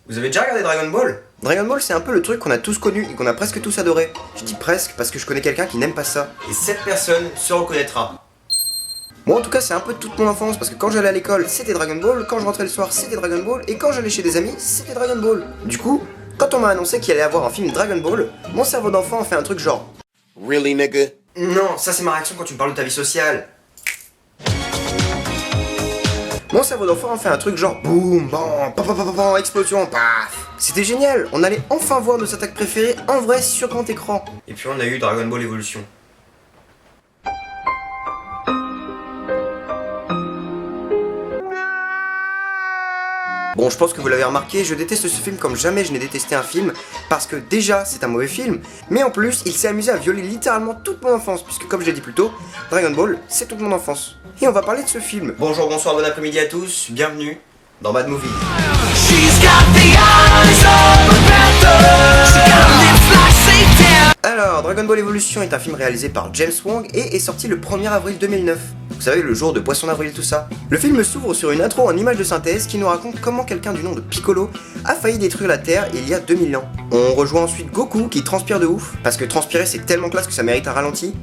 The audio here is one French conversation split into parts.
Vous avez déjà regardé Dragon Ball? Dragon Ball, c'est un peu le truc qu'on a tous connu et qu'on a presque tous adoré. Je dis presque parce que je connais quelqu'un qui n'aime pas ça. Et cette personne se reconnaîtra. Moi en tout cas c'est un peu toute mon enfance parce que quand j'allais à l'école c'était Dragon Ball, quand je rentrais le soir c'était Dragon Ball et quand j'allais chez des amis c'était Dragon Ball. Du coup, quand on m'a annoncé qu'il allait avoir un film Dragon Ball, mon cerveau d'enfant a fait un truc genre Really nigga? non, ça c'est ma réaction quand tu me parles de ta vie sociale. Mon cerveau d'enfant a fait un truc genre boum, bam, pam, explosion, paf. C'était génial, on allait enfin voir nos attaques préférées en vrai sur grand écran. Et puis on a eu Dragon Ball Evolution. Bon, je pense que vous l'avez remarqué, je déteste ce film comme jamais je n'ai détesté un film, parce que déjà, c'est un mauvais film, mais en plus, il s'est amusé à violer littéralement toute mon enfance, puisque comme je l'ai dit plus tôt, Dragon Ball, c'est toute mon enfance. Et on va parler de ce film. Bonjour, bonsoir, bon après-midi à tous, bienvenue dans Bad Movie. Alors, Dragon Ball Evolution est un film réalisé par James Wong et est sorti le 1er avril 2009. Vous savez, le jour de Poisson d'avril, tout ça. Le film s'ouvre sur une intro en image de synthèse qui nous raconte comment quelqu'un du nom de Piccolo a failli détruire la Terre il y a 2000 ans. On rejoint ensuite Goku qui transpire de ouf, parce que transpirer c'est tellement classe que ça mérite un ralenti.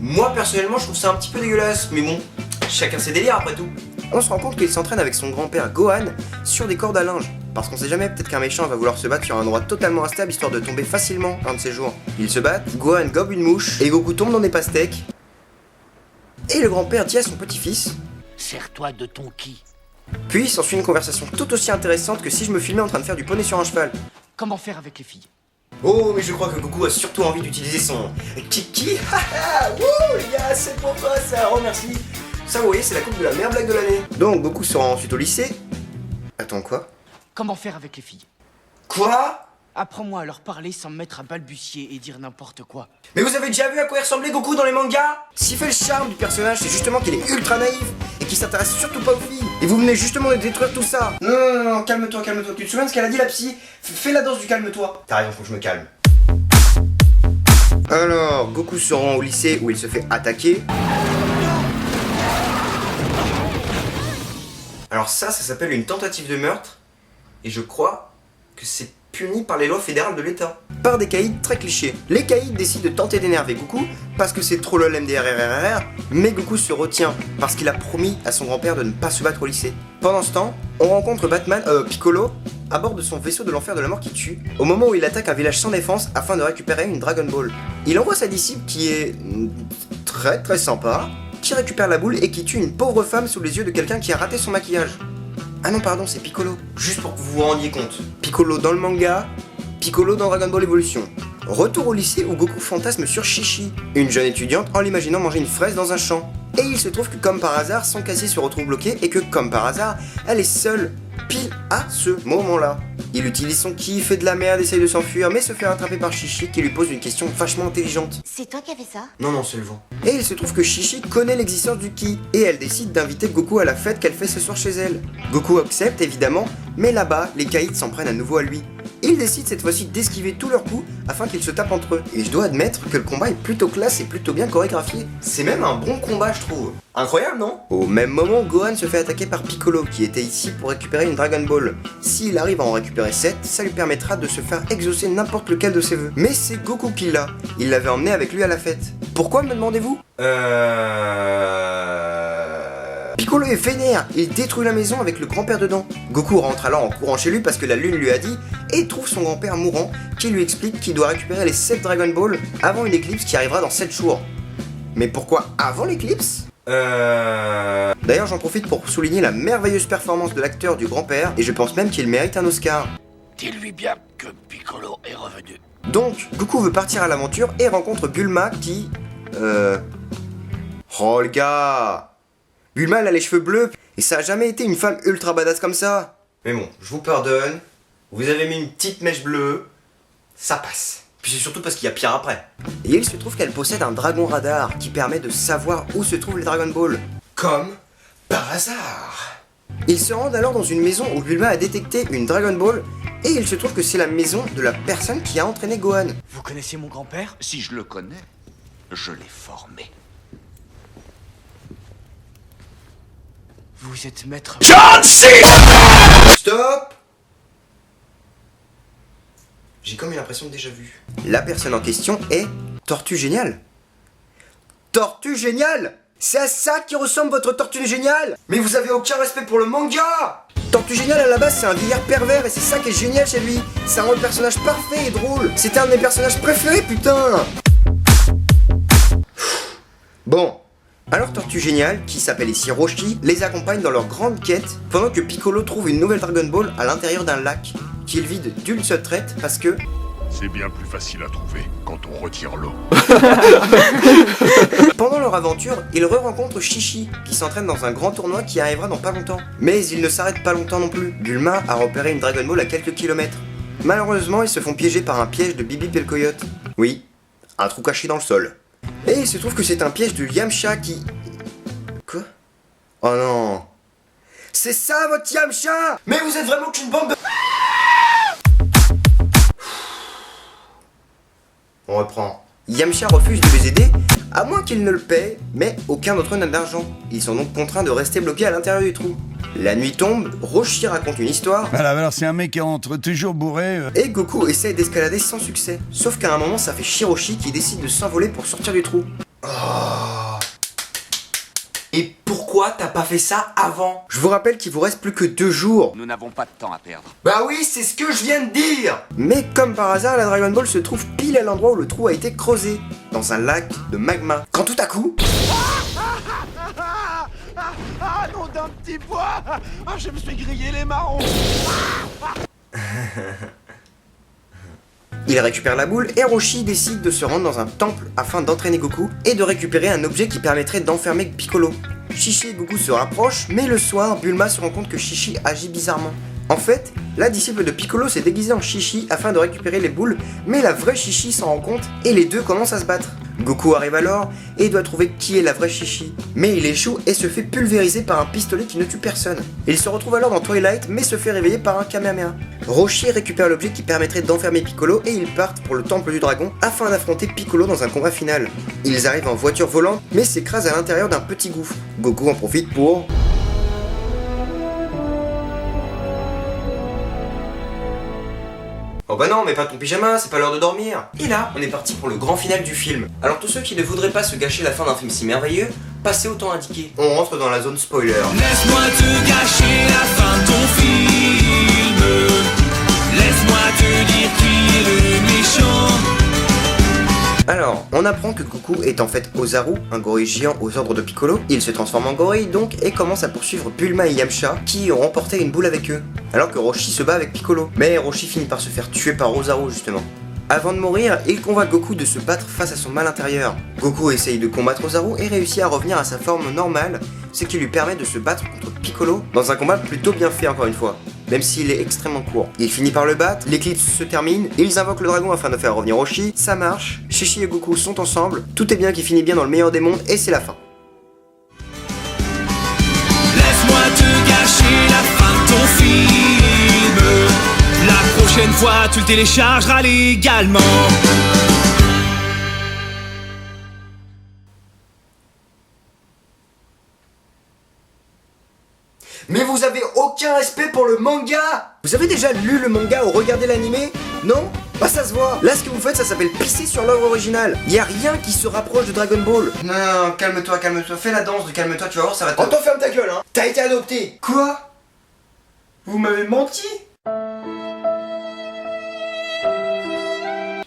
Moi personnellement je trouve ça un petit peu dégueulasse, mais bon, chacun ses délires après tout. On se rend compte qu'il s'entraîne avec son grand-père Gohan sur des cordes à linge. Parce qu'on sait jamais, peut-être qu'un méchant va vouloir se battre sur un endroit totalement instable histoire de tomber facilement un de ces jours. Ils se battent, Gohan gobe une mouche, et Goku tombe dans des pastèques. Et le grand-père dit à son petit-fils: sers-toi de ton ki. Puis s'ensuit une conversation tout aussi intéressante que si je me filmais en train de faire du poney sur un cheval. Comment faire avec les filles? Oh, mais je crois que Goku a surtout envie d'utiliser son kiki. Haha, wouh les gars, c'est pour toi ça, oh merci. Ça vous voyez, c'est la coupe de la meilleure blague de l'année. Donc Goku se rend ensuite au lycée. Attends, quoi? Comment faire avec les filles? Quoi? Apprends-moi à leur parler sans me mettre à balbutier et dire n'importe quoi. Mais vous avez déjà vu à quoi il ressemblait Goku dans les mangas? Ce qui fait le charme du personnage, c'est justement qu'il est ultra naïf et qu'il s'intéresse surtout pas aux filles. Et vous venez justement de détruire tout ça. Non, calme-toi, calme-toi. Tu te souviens de ce qu'elle a dit la psy? Fais la danse du calme-toi. T'as raison, faut que je me calme. Alors, Goku se rend au lycée où il se fait attaquer. Alors ça s'appelle une tentative de meurtre. Et je crois que c'est puni par les lois fédérales de l'État. Par des caïds très clichés. Les caïds décident de tenter d'énerver Goku parce que c'est trop le MDRRRR, mais Goku se retient parce qu'il a promis à son grand-père de ne pas se battre au lycée. Pendant ce temps, on rencontre Piccolo à bord de son vaisseau de l'enfer de la mort qui tue, au moment où il attaque un village sans défense afin de récupérer une Dragon Ball. Il envoie sa disciple qui est très sympa, qui récupère la boule et qui tue une pauvre femme sous les yeux de quelqu'un qui a raté son maquillage. Ah non pardon, c'est Piccolo. Juste pour que vous vous rendiez compte. Piccolo dans le manga, Piccolo dans Dragon Ball Evolution. Retour au lycée où Goku fantasme sur Chichi, une jeune étudiante en l'imaginant manger une fraise dans un champ. Et il se trouve que comme par hasard, son casier se retrouve bloqué et que comme par hasard, elle est seule, pile à ce moment-là. Il utilise son ki, fait de la merde, essaye de s'enfuir, mais se fait rattraper par Chichi qui lui pose une question vachement intelligente. C'est toi qui as fait ça? Non, c'est le vent. Et il se trouve que Chichi connaît l'existence du ki, et elle décide d'inviter Goku à la fête qu'elle fait ce soir chez elle. Goku accepte évidemment, mais là-bas, les caïds s'en prennent à nouveau à lui. Ils décident cette fois-ci d'esquiver tous leurs coups afin qu'ils se tapent entre eux. Et je dois admettre que le combat est plutôt classe et plutôt bien chorégraphié. C'est même un bon combat je trouve. Incroyable non? Au même moment, Gohan se fait attaquer par Piccolo qui était ici pour récupérer une Dragon Ball. S'il arrive à en récupérer 7, ça lui permettra de se faire exaucer n'importe lequel de ses vœux. Mais c'est Goku qui l'a. Il l'avait emmené avec lui à la fête. Pourquoi me demandez-vous? Piccolo est vénère, il détruit la maison avec le grand-père dedans. Goku rentre alors en courant chez lui parce que la lune lui a dit et trouve son grand-père mourant qui lui explique qu'il doit récupérer les 7 Dragon Ball avant une éclipse qui arrivera dans 7 jours. Mais pourquoi avant l'éclipse? D'ailleurs j'en profite pour souligner la merveilleuse performance de l'acteur du grand-père et je pense même qu'il mérite un Oscar. Dis-lui bien que Piccolo est revenu. Donc, Goku veut partir à l'aventure et rencontre Bulma qui... Oh le gars! Bulma elle a les cheveux bleus et ça a jamais été une femme ultra badass comme ça. Mais bon, je vous pardonne. Vous avez mis une petite mèche bleue, ça passe. Puis c'est surtout parce qu'il y a pire après. Et il se trouve qu'elle possède un dragon radar qui permet de savoir où se trouvent les Dragon Ball. Comme par hasard. Ils se rendent alors dans une maison où Bulma a détecté une Dragon Ball et il se trouve que c'est la maison de la personne qui a entraîné Gohan. Vous connaissez mon grand-père? Si je le connais, je l'ai formé. Vous êtes maître... John C. Stop! J'ai comme une impression de déjà vu. La personne en question est Tortue Géniale. Tortue Géniale! C'est à ça qui ressemble votre Tortue Géniale! Mais vous avez aucun respect pour le manga! Tortue Géniale à la base c'est un vieillard pervers et c'est ça qui est génial chez lui. C'est un personnage parfait et drôle. C'était un de mes personnages préférés, putain! Bon, alors Tortue Géniale, qui s'appelle ici Roshi, les accompagne dans leur grande quête pendant que Piccolo trouve une nouvelle Dragon Ball à l'intérieur d'un lac qu'il vide d'une seule traite parce que... C'est bien plus facile à trouver quand on retire l'eau. Pendant leur aventure, ils re-rencontrent Chi-Chi, qui s'entraîne dans un grand tournoi qui arrivera dans pas longtemps. Mais ils ne s'arrêtent pas longtemps non plus. Bulma a repéré une Dragon Ball à quelques kilomètres. Malheureusement, ils se font piéger par un piège de Bip-Bip et le coyote. Oui, un trou caché dans le sol. Et il se trouve que c'est un piège de Yamcha qui... Quoi? Oh non. C'est ça votre Yamcha! Mais vous êtes vraiment qu'une bande de... On reprend. Yamcha refuse de les aider, à moins qu'ils ne le paient, mais aucun d'entre eux n'a d'argent. Ils sont donc contraints de rester bloqués à l'intérieur du trou. La nuit tombe, Roshi raconte une histoire, Alors c'est un mec qui rentre toujours bourré. et Goku essaie d'escalader sans succès. Sauf qu'à un moment, ça fait Shiroshi qui décide de s'envoler pour sortir du trou. Oh. Et pourquoi t'as pas fait ça avant? Je vous rappelle qu'il vous reste plus que 2 jours. Nous n'avons pas de temps à perdre. Bah oui, c'est ce que je viens de dire. Mais comme par hasard, la Dragon Ball se trouve pile à l'endroit où le trou a été creusé, dans un lac de magma. Quand tout à coup... Ah non d'un petit pois. Ah, je me suis grillé les marrons. Il récupère la boule et Roshi décide de se rendre dans un temple afin d'entraîner Goku et de récupérer un objet qui permettrait d'enfermer Piccolo. Chi-Chi et Goku se rapprochent, mais le soir, Bulma se rend compte que Chi-Chi agit bizarrement. En fait, la disciple de Piccolo s'est déguisée en Chi-Chi afin de récupérer les boules, mais la vraie Chi-Chi s'en rend compte et les deux commencent à se battre. Goku arrive alors et doit trouver qui est la vraie Chi-Chi. Mais il échoue et se fait pulvériser par un pistolet qui ne tue personne. Il se retrouve alors dans Twilight mais se fait réveiller par un Kamehameha. Roshi récupère l'objet qui permettrait d'enfermer Piccolo et ils partent pour le temple du dragon afin d'affronter Piccolo dans un combat final. Ils arrivent en voiture volante mais s'écrasent à l'intérieur d'un petit gouffre. Goku en profite pour... Oh bah non, mais pas ton pyjama, c'est pas l'heure de dormir. Et là, on est parti pour le grand final du film. Alors tous ceux qui ne voudraient pas se gâcher la fin d'un film si merveilleux, passez au temps indiqué. On rentre dans la zone spoiler. Laisse-moi te gâcher la fin de ton film. Laisse-moi te dire qui est le méchant. Alors, on apprend que Goku est en fait Ozaru, un gorille géant aux ordres de Piccolo. Il se transforme en gorille donc et commence à poursuivre Bulma et Yamcha qui ont remporté une boule avec eux. Alors que Roshi se bat avec Piccolo. Mais Roshi finit par se faire tuer par Ozaru justement. Avant de mourir, il convainc Goku de se battre face à son mal intérieur. Goku essaye de combattre Ozaru et réussit à revenir à sa forme normale, ce qui lui permet de se battre contre Piccolo dans un combat plutôt bien fait encore une fois, même s'il est extrêmement court. Il finit par le battre, l'éclipse se termine, ils invoquent le dragon afin de faire revenir Roshi, ça marche, Chi-Chi et Goku sont ensemble, tout est bien qui finit bien dans le meilleur des mondes et c'est la fin. Laisse-moi te gâcher la fin de ton film. La prochaine fois, tu le téléchargeras légalement. Mais vous avez aucun respect pour le manga! Vous avez déjà lu le manga ou regardé l'animé? Non? Bah ça se voit! Là ce que vous faites ça s'appelle pisser sur l'œuvre originale. Y a rien qui se rapproche de Dragon Ball. Non, calme-toi, fais la danse de calme-toi, tu vas voir ça va te... Antoine ferme ta gueule hein! T'as été adopté! Quoi? Vous m'avez menti?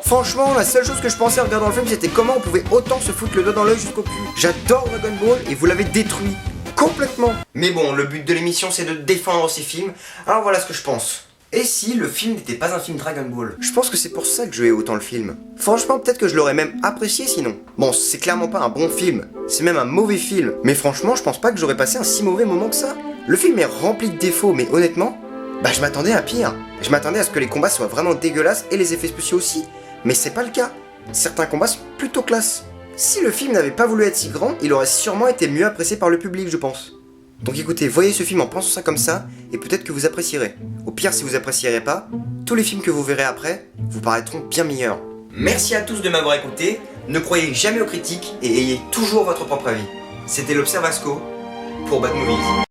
Franchement, la seule chose que je pensais en regardant le film, c'était comment on pouvait autant se foutre le doigt dans l'œil jusqu'au cul. J'adore Dragon Ball et vous l'avez détruit. Complètement. Mais bon, le but de l'émission, c'est de défendre ces films. Alors voilà ce que je pense. Et si le film n'était pas un film Dragon Ball? Je pense que c'est pour ça que je hais autant le film. Franchement, peut-être que je l'aurais même apprécié sinon. Bon, c'est clairement pas un bon film. C'est même un mauvais film. Mais franchement, je pense pas que j'aurais passé un si mauvais moment que ça. Le film est rempli de défauts, mais honnêtement, bah je m'attendais à pire. Je m'attendais à ce que les combats soient vraiment dégueulasses et les effets spéciaux aussi. Mais c'est pas le cas. Certains combats sont plutôt classe. Si le film n'avait pas voulu être si grand, il aurait sûrement été mieux apprécié par le public, je pense. Donc écoutez, voyez ce film en pensant ça comme ça, et peut-être que vous apprécierez. Au pire, si vous apprécierez pas, tous les films que vous verrez après vous paraîtront bien meilleurs. Merci à tous de m'avoir écouté, ne croyez jamais aux critiques et ayez toujours votre propre avis. C'était l'Observasco pour Bad Movies.